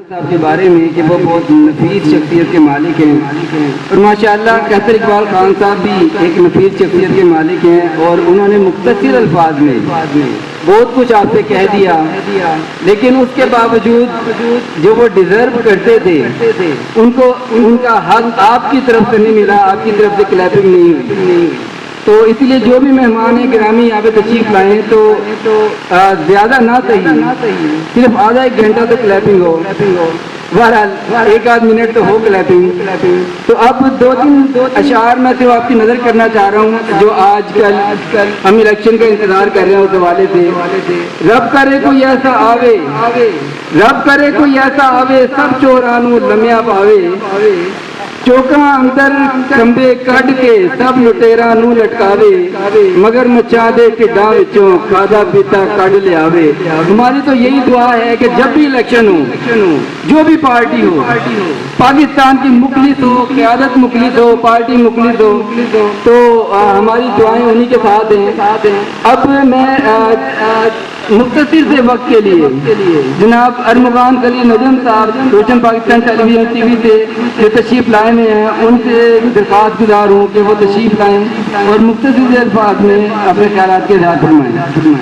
صاحب کے بارے میں کہ وہ بہت نفیس شخصیت کے مالک ہیں، اور ماشاءاللہ قیصر اقبال خان صاحب بھی ایک نفیس شخصیت کے مالک ہیں، اور انہوں نے مختصر الفاظ میں بہت کچھ آپ سے کہہ دیا، لیکن اس کے باوجود جو وہ ڈیزرو کرتے تھے ان کا حق آپ کی طرف سے نہیں ملا، آپ کی طرف سے کلیپنگ نہیں ہوئی۔ تو اسی لیے جو بھی مہمان ہیں گرامی یہاں پہ تشریف لائیں تو زیادہ نہ صحیح، صرف آدھا ایک گھنٹہ تو کلیپنگ ہو، بہرحال ایک آدھ منٹ تو ہو کلیپنگ۔ تو اب دو تین اشعار میں تو آپ کی نظر کرنا چاہ رہا ہوں جو آج کل ہم الیکشن کا انتظار کر رہے ہیں اس حوالے سے۔ رب کرے کوئی ایسا آوے، رب کرے کوئی ایسا آوے، سب چورانو لمیا پاوے، چوکاں اندر کمبے کڈ کے سب لٹیراں نو لٹکاوے، مگر مچا دے ٹھڈاں وچوں کھادا پیتا کڈ لیاوے۔ ہماری تو یہی دعا ہے کہ جب بھی الیکشن ہو، جو بھی پارٹی ہو، پاکستان کی مخلص ہو، قیادت مخلص ہو، پارٹی مخلص ہو، تو ہماری دعائیں انہی کے ساتھ ہیں۔ اب میں مختصر سے وقت کے لیے جناب ارمغان خلیل نجم صاحب روشن پاکستان ٹیلی ویژن ٹی وی سے جو تشریف لائے ہوئے ہیں ان سے درخواست گزار ہوں کہ وہ تشریف لائیں اور مختصر سے الفاظ میں اپنے خیالات کے اظہار فرمائیں۔